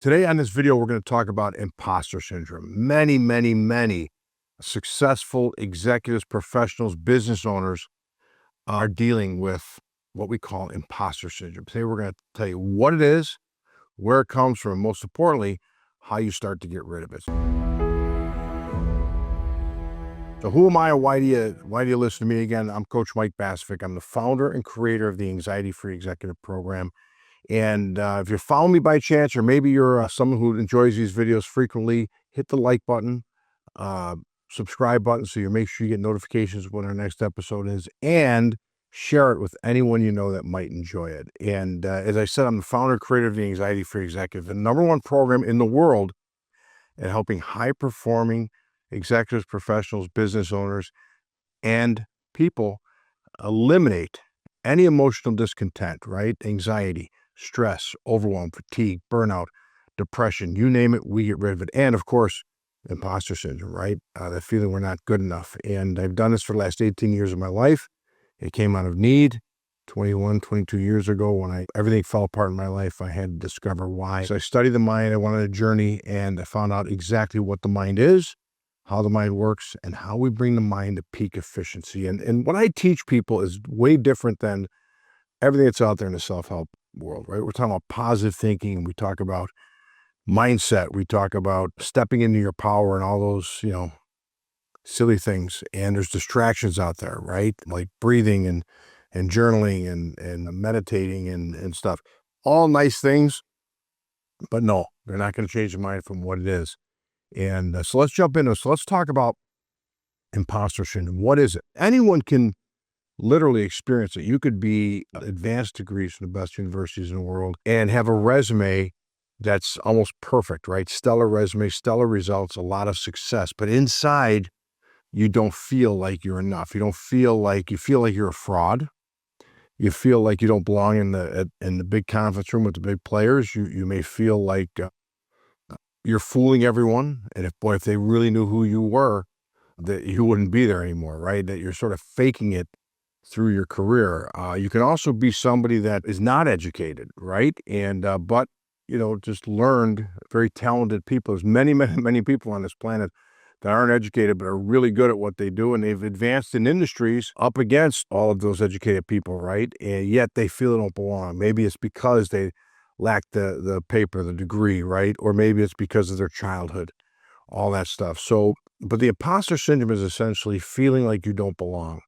Today on this video, we're going to talk about imposter syndrome. Many successful executives, professionals, business owners are dealing with what we call imposter syndrome. Today, we're going to tell you what it is, where it comes from, and most importantly, how you start to get rid of it. So who am I and why do you listen to me again? I'm Coach Mike Basevic. I'm the founder and creator of the Anxiety-Free Executive Program. And if you're following me by chance, or maybe you're someone who enjoys these videos frequently, hit the like button, subscribe button so you make sure you get notifications when our next episode is, and share it with anyone you know that might enjoy it. And as I said, I'm the founder and creator of the Anxiety-Free Executive, the #1 program in the world at helping high-performing executives, professionals, business owners, and people eliminate any emotional discontent, right? Anxiety, stress, overwhelm, fatigue, burnout, depression, you name it, we get rid of it. And of course, imposter syndrome, right? The feeling we're not good enough. And I've done this for the last 18 years of my life. It came out of need 21, 22 years ago when everything fell apart in my life. I had to discover why. So I studied the mind. I went on a journey and I found out exactly what the mind is, how the mind works, and how we bring the mind to peak efficiency. And what I teach people is way different than everything that's out there in the self-help world, right? We're talking about positive thinking, and we talk about mindset. We talk about stepping into your power and all those, silly things. And there's distractions out there, right? Like breathing and journaling and meditating and stuff. All nice things, but no, they're not going to change the mind from what it is. And so let's jump into it. So let's talk about imposter syndrome. What is it? Anyone can literally experience it. You could be advanced degrees from the best universities in the world and have a resume that's almost perfect, right? Stellar resume, stellar results, a lot of success. But inside, you don't feel like you're enough. You feel like you're a fraud. You feel like you don't belong in the big conference room with the big players. You may feel like you're fooling everyone. And if they really knew who you were, that you wouldn't be there anymore, right? That you're sort of faking it through your career. You can also be somebody that is not educated, right? And, but, just learned, very talented people. There's many people on this planet that aren't educated, but are really good at what they do. And they've advanced in industries up against all of those educated people, right? And yet they feel they don't belong. Maybe it's because they lack the paper, the degree, right? Or maybe it's because of their childhood, all that stuff. So, but the imposter syndrome is essentially feeling like you don't belong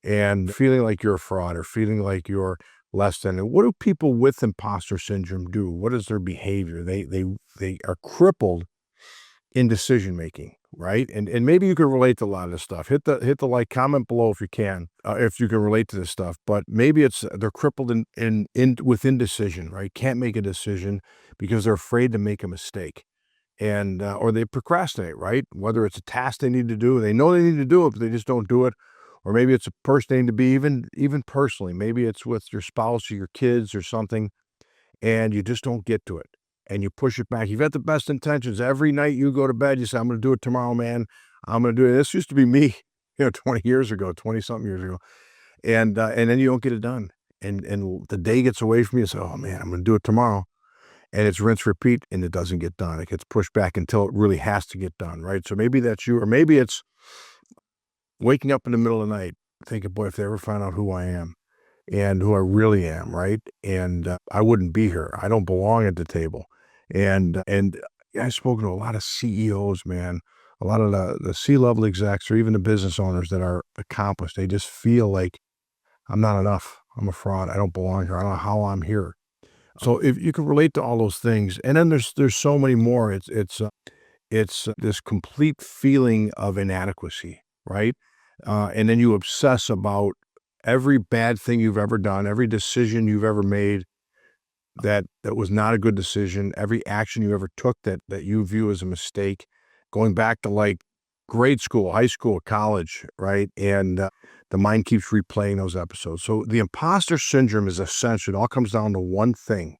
and feeling like you're a fraud or feeling like you're less than. And what do people with imposter syndrome do? What is their behavior? They are crippled in decision making, right? And maybe you can relate to a lot of this stuff. Hit the like, comment below if you can, if you can relate to this stuff. But maybe they're crippled with indecision, right? Can't make a decision because they're afraid to make a mistake. And or they procrastinate, right? Whether it's a task they need to do, they know they need to do it, but they just don't do it. Or maybe it's a person they need to be, even personally. Maybe it's with your spouse or your kids or something, and you just don't get to it. And you push it back. You've got the best intentions. Every night you go to bed, you say, I'm going to do it tomorrow, man. I'm going to do it. This used to be me, 20 years ago, 20-something years ago. And then you don't get it done. And the day gets away from you. You say, oh, man, I'm going to do it tomorrow. And it's rinse, repeat, and it doesn't get done. It gets pushed back until it really has to get done, right? So maybe that's you, or maybe it's waking up in the middle of the night thinking, boy, if they ever find out who I am and who I really am, right? And I wouldn't be here. I don't belong at the table. And I've spoken to a lot of CEOs, man, a lot of the C-level execs or even the business owners that are accomplished. They just feel like I'm not enough. I'm a fraud. I don't belong here. I don't know how I'm here. So if you can relate to all those things, and then there's so many more. It's this complete feeling of inadequacy, right? And then you obsess about every bad thing you've ever done, every decision you've ever made that was not a good decision, every action you ever took that you view as a mistake, going back to like grade school, high school, college, right? And the mind keeps replaying those episodes. So the imposter syndrome is essential. It all comes down to one thing.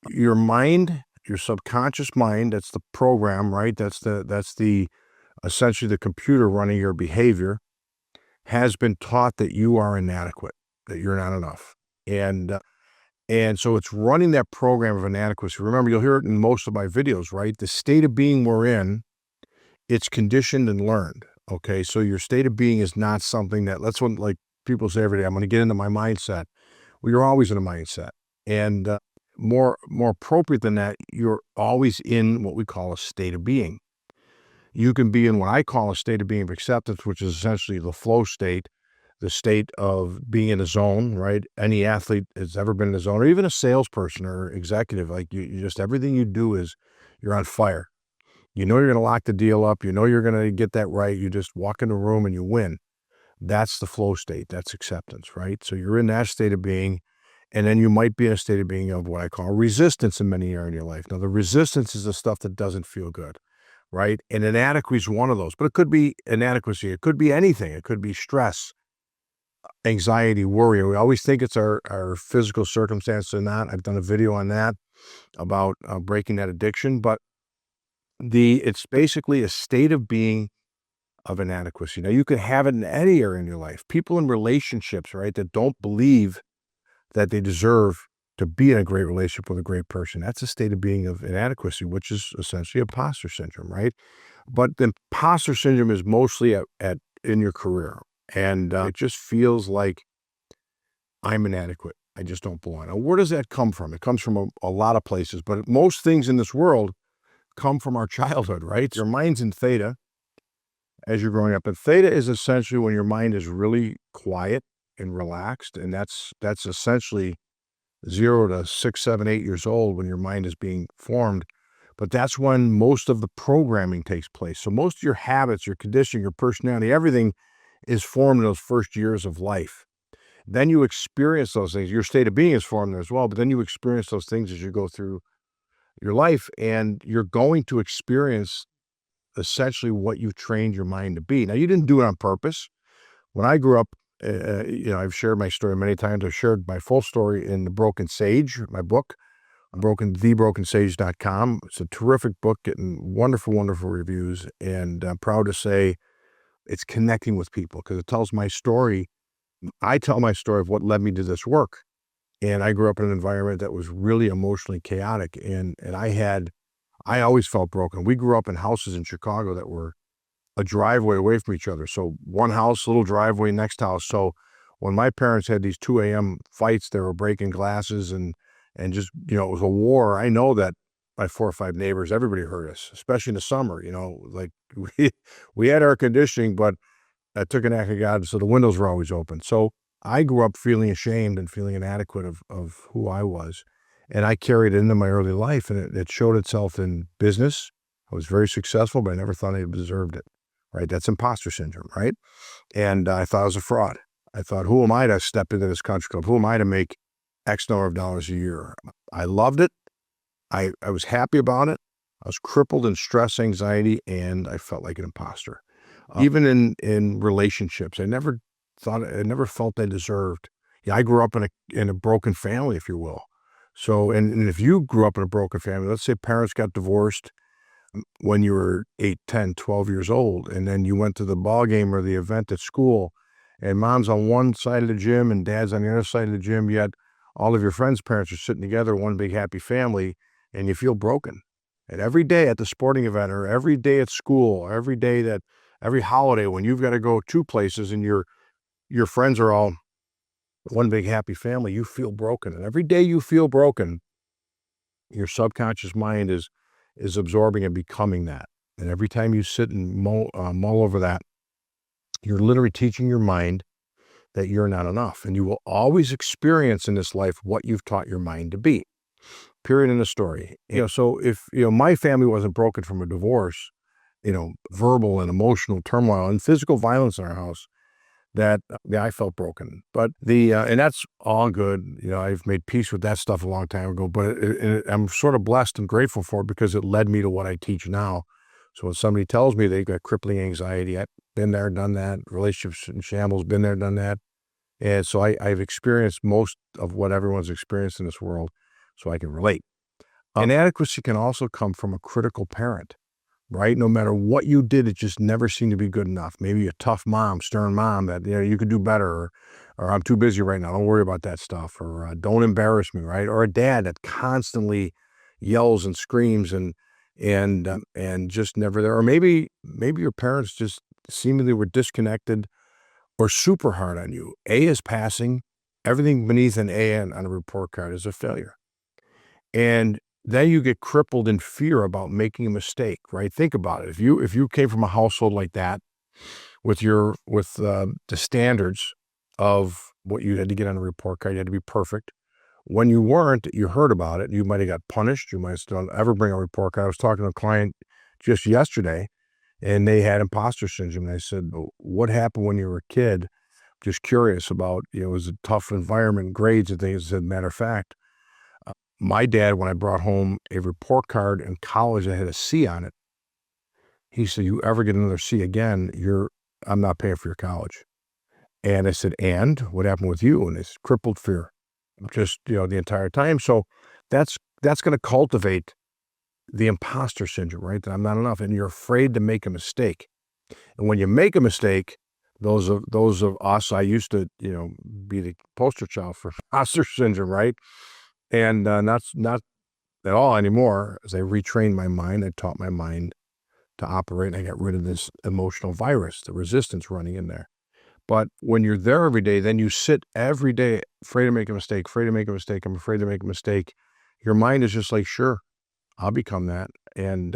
Your mind, your subconscious mind, that's the program, right? That's the essentially the computer running your behavior, has been taught that you are inadequate, that you're not enough. And And so it's running that program of inadequacy. Remember, you'll hear it in most of my videos, right? The state of being we're in, it's conditioned and learned. Okay. So your state of being is not something that's when, like people say every day, I'm going to get into my mindset. Well, you're always in a mindset. And more appropriate than that, you're always in what we call a state of being. You can be in what I call a state of being of acceptance, which is essentially the flow state, the state of being in a zone, right? Any athlete has ever been in a zone, or even a salesperson or executive, like you just, everything you do is you're on fire. You know you're going to lock the deal up. You know you're going to get that right. You just walk in the room and you win. That's the flow state. That's acceptance, right? So you're in that state of being, and then you might be in a state of being of what I call resistance in many areas in your life. Now, the resistance is the stuff that doesn't feel good, right? And inadequacy is one of those, but it could be inadequacy. It could be anything. It could be stress, anxiety, worry. We always think it's our physical circumstance and not. I've done a video on that about breaking that addiction, but it's basically a state of being of inadequacy. Now, you could have it in any area in your life. People in relationships, right, that don't believe that they deserve to be in a great relationship with a great person. That's a state of being of inadequacy, which is essentially imposter syndrome, right? But the imposter syndrome is mostly in your career. And it just feels like I'm inadequate. I just don't belong. Now, where does that come from? It comes from a lot of places, but most things in this world come from our childhood, right? Your mind's in theta as you're growing up. And theta is essentially when your mind is really quiet and relaxed. And that's essentially 0 to 6, 7, 8 years old when your mind is being formed. But that's when most of the programming takes place. So most of your habits, your conditioning, your personality, everything is formed in those first years of life. Then you experience those things. Your state of being is formed there as well, but then you experience those things as you go through your life, and you're going to experience essentially what you've trained your mind to be. Now, you didn't do it on purpose. When I grew up, I've shared my story many times. I've shared my full story in The Broken Sage, my book, thebrokensage.com. It's a terrific book, getting wonderful, wonderful reviews. And I'm proud to say it's connecting with people because it tells my story. I tell my story of what led me to this work. And I grew up in an environment that was really emotionally chaotic. And I always felt broken. We grew up in houses in Chicago that were a driveway away from each other. So one house, little driveway, next house. So when my parents had these 2 a.m. fights, they were breaking glasses and just, it was a war. I know that my 4 or 5 neighbors, everybody heard us, especially in the summer, like we had air conditioning, but I took an act of God, so the windows were always open. So I grew up feeling ashamed and feeling inadequate of who I was. And I carried it into my early life, and it showed itself in business. I was very successful, but I never thought I deserved it, right? That's imposter syndrome, right? And I thought I was a fraud. I thought, who am I to step into this country club? Who am I to make X number of dollars a year? I loved it. I was happy about it. I was crippled in stress, anxiety, and I felt like an imposter. Even in relationships, I never felt I deserved. Yeah, I grew up in a broken family, if you will. So, and if you grew up in a broken family, let's say parents got divorced when you were 8, 10, 12 years old, and then you went to the ball game or the event at school, and mom's on one side of the gym and dad's on the other side of the gym, yet all of your friends' parents are sitting together, one big happy family, and you feel broken. And every day at the sporting event, or every day at school, every holiday when you've got to go 2 places and your friends are all one big happy family, you feel broken. And every day you feel broken, your subconscious mind is absorbing and becoming that. And every time you sit and mull over that, you're literally teaching your mind that you're not enough. And you will always experience in this life what you've taught your mind to be. Period in the story. So if, my family wasn't broken from a divorce, verbal and emotional turmoil and physical violence in our house, that I felt broken. But and that's all good. I've made peace with that stuff a long time ago, but I'm sort of blessed and grateful for it because it led me to what I teach now. So when somebody tells me they've got crippling anxiety, I've been there, done that, relationships in shambles, been there, done that. And so I've experienced most of what everyone's experienced in this world, so I can relate. Inadequacy can also come from a critical parent. Right? No matter what you did, it just never seemed to be good enough. Maybe a tough mom, stern mom that, you could do better. or I'm too busy right now. Don't worry about that stuff, or don't embarrass me, right? Or a dad that constantly yells and screams and just never there. Or maybe your parents just seemingly were disconnected or super hard on you. A is passing. Everything beneath an A on a report card is a failure. And then you get crippled in fear about making a mistake, right? Think about it. If you came from a household like that with the standards of what you had to get on a report card, you had to be perfect. When you weren't, you heard about it. You might have got punished. You might have don't ever bring a report card. I was talking to a client just yesterday, and they had imposter syndrome. And I said, "What happened when you were a kid?" Just curious about, it was a tough environment, grades and things. As a matter of fact, my dad, when I brought home a report card in college that had a C on it, he said, "You ever get another C again, I'm not paying for your college." And I said, "And what happened with you?" And it's crippled fear, just, the entire time. So that's going to cultivate the imposter syndrome, right? That I'm not enough. And you're afraid to make a mistake. And when you make a mistake, those of us, I used to, be the poster child for imposter syndrome, right? And not at all anymore. As I retrained my mind, I taught my mind to operate, and I got rid of this emotional virus, the resistance running in there. But when you're there every day, then you sit every day afraid to make a mistake, afraid to make a mistake. I'm afraid to make a mistake. Your mind is just like, sure, I'll become that. And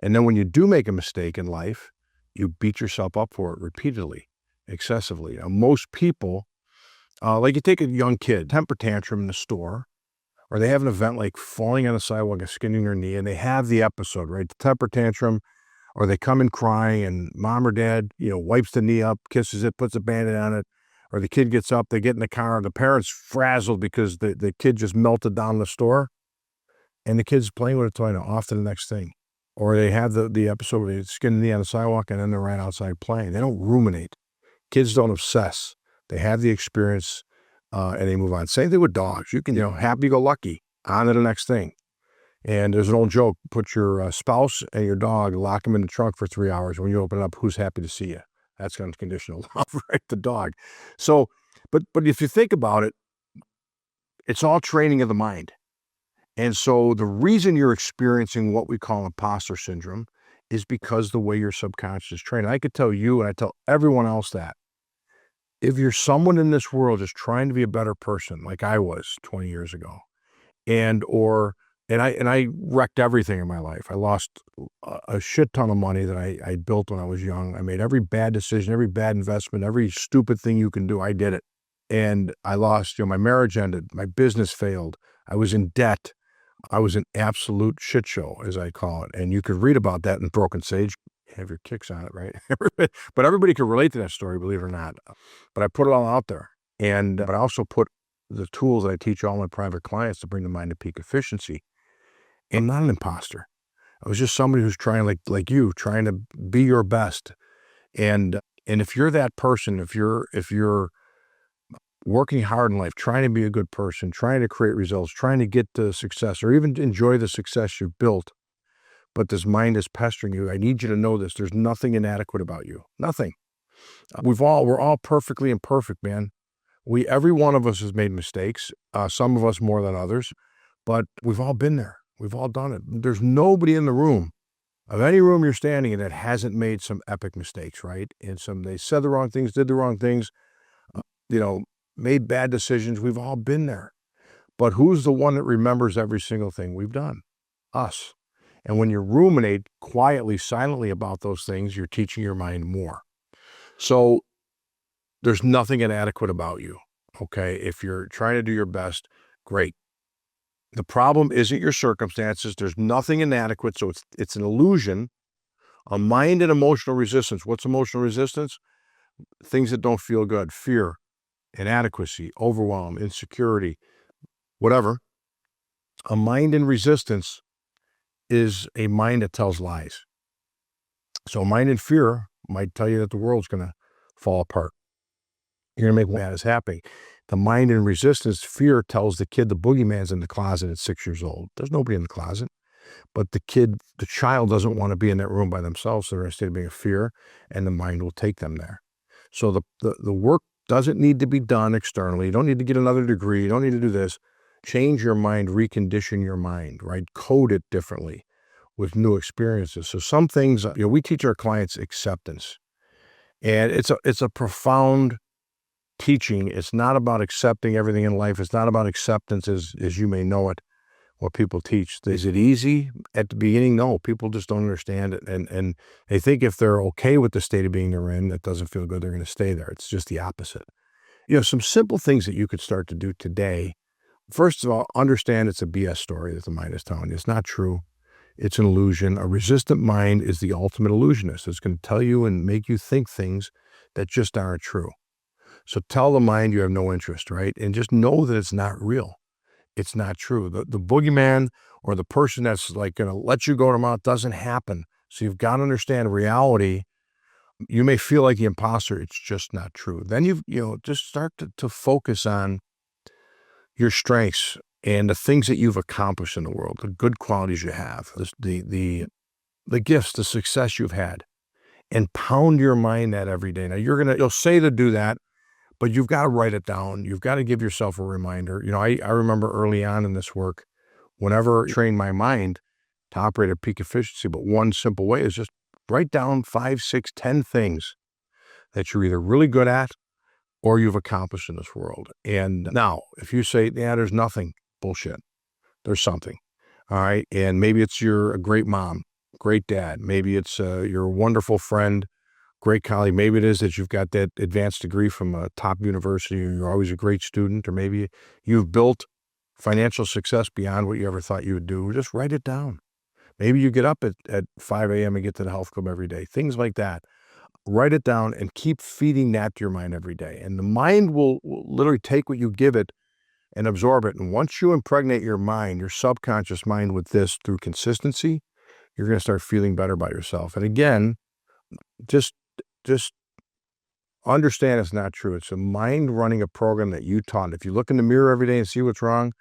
then when you do make a mistake in life, you beat yourself up for it repeatedly, excessively. Now, most people, like you take a young kid, temper tantrum in the store, or they have an event like falling on the sidewalk and skinning their knee, and they have the episode, right? The temper tantrum, or they come in crying and mom or dad, wipes the knee up, kisses it, puts a Band-Aid on it, or the kid gets up, they get in the car, the parents frazzled because the kid just melted down in the store, and the kid's playing with a toy. Now off to the next thing. Or they have the episode where they skin the knee on the sidewalk and then they're right outside playing. They don't ruminate. Kids don't obsess. They have the experience and they move on. Same thing with dogs. You can, happy-go-lucky, on to the next thing. And there's an old joke, put your spouse and your dog, lock them in the trunk for 3 hours. When you open it up, who's happy to see you? That's unconditional love, right? The dog. So, but if you think about it, it's all training of the mind. And so the reason you're experiencing what we call imposter syndrome is because the way your subconscious is trained. I could tell you, and I tell everyone else, that if you're someone in this world just trying to be a better person, like I was 20 years ago, and I wrecked everything in my life. I lost a shit ton of money that I built when I was young. I made every bad decision, every bad investment, every stupid thing you can do. I did it. And I lost, my marriage ended, my business failed. I was in debt. I was an absolute shit show, as I call it. And you could read about that in Broken Sage, have your kicks on it, right? But everybody could relate to that story, believe it or not. But I put it all out there. But I also put the tools that I teach all my private clients to bring the mind to peak efficiency. And I'm not an imposter. I was just somebody who's trying, like you, trying to be your best. And if you're that person, if you're working hard in life, trying to be a good person, trying to create results, trying to get to success, or even enjoy the success you've built, but this mind is pestering you, I need you to know this. There's nothing inadequate about you. Nothing. We're all perfectly imperfect, man. Every one of us has made mistakes. Some of us more than others, but we've all been there. We've all done it. There's nobody in the room, of any room you're standing in, that hasn't made some epic mistakes, right? And they said the wrong things, did the wrong things, made bad decisions. We've all been there. But who's the one that remembers every single thing we've done? Us. And when you ruminate quietly, silently about those things, you're teaching your mind more. So there's nothing inadequate about you, okay? If you're trying to do your best, great. The problem isn't your circumstances. There's nothing inadequate, so it's an illusion. A mind and emotional resistance. What's emotional resistance? Things that don't feel good. Fear, inadequacy, overwhelm, insecurity, whatever. A mind in resistance is a mind that tells lies. So a mind in fear might tell you that the world's going to fall apart. You're going to make what is happening. The mind in resistance, fear, tells the kid the boogeyman's in the closet at 6 years old. There's nobody in the closet. But the child doesn't want to be in that room by themselves. So they're in a state of being a fear, and the mind will take them there. So the work Doesn't need to be done externally. You don't need to get another degree. You don't need to do this. Change your mind, recondition your mind, right? Code it differently with new experiences. So some things, we teach our clients acceptance. And it's a profound teaching. It's not about accepting everything in life. It's not about acceptance as you may know it, what people teach. Is it easy at the beginning? No, people just don't understand it. And they think if they're okay with the state of being they're in, that doesn't feel good, they're going to stay there. It's just the opposite. Some simple things that you could start to do today. First of all, understand it's a BS story that the mind is telling you. It's not true. It's an illusion. A resistant mind is the ultimate illusionist. It's going to tell you and make you think things that just aren't true. So tell the mind you have no interest, right? And just know that it's not real. It's not true. The boogeyman or the person that's like going to let you go tomorrow doesn't happen. So you've got to understand reality. You may feel like the imposter. It's just not true. Then just start to focus on your strengths and the things that you've accomplished in the world, the good qualities you have, the gifts, the success you've had, and pound your mind that every day. Now you'll say to do that, but you've got to write it down. You've got to give yourself a reminder. I remember early on in this work, whenever I trained my mind to operate at peak efficiency, but one simple way is just write down 5, 6, 10 things that you're either really good at or you've accomplished in this world. And now, if you say, yeah, there's nothing, bullshit. There's something. All right. And maybe it's you're a great mom, great dad. Maybe it's you're a wonderful friend, great colleague. Maybe it is that you've got that advanced degree from a top university, or you're always a great student, or maybe you've built financial success beyond what you ever thought you would do. Just write it down. Maybe you get up at 5 a.m. and get to the health club every day. Things like that. Write it down and keep feeding that to your mind every day. And the mind will literally take what you give it and absorb it. And once you impregnate your mind, your subconscious mind, with this through consistency, you're going to start feeling better about yourself. And again, just understand it's not true. It's a mind running a program that you taught. If you look in the mirror every day and see what's wrong,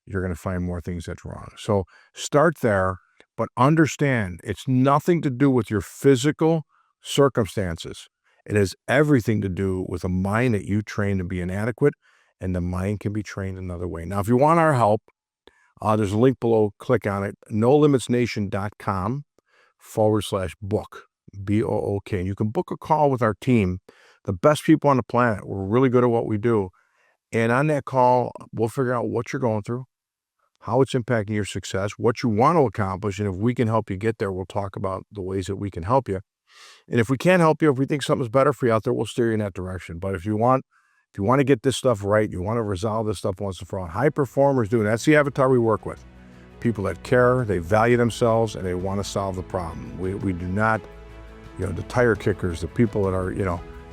you're going to find more things that's wrong. So start there, but understand it's nothing to do with your physical circumstances. It has everything to do with a mind that you train to be inadequate, and the mind can be trained another way. Now, if you want our help, there's a link below. Click on it, nolimitsnation.com/book, BOOK. And you can book a call with our team, the best people on the planet. We're really good at what we do. And on that call, we'll figure out what you're going through, how it's impacting your success, what you want to accomplish. And if we can help you get there, we'll talk about the ways that we can help you. And if we can't help you, if we think something's better for you out there, we'll steer you in that direction. But if you want to get this stuff right, you want to resolve this stuff once and for all, high performers do. And that's the avatar we work with. People that care, they value themselves, and they want to solve the problem. We do not, the tire kickers, the people that are,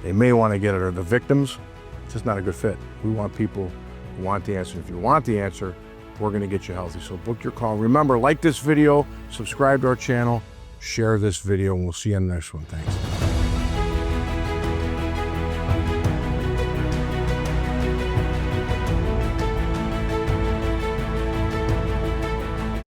they may want to get it, or the victims. It's just not a good fit. We want people who want the answer. If you want the answer, we're going to get you healthy. So book your call. Remember, like this video, subscribe to our channel, share this video, and we'll see you on the next one. Thanks.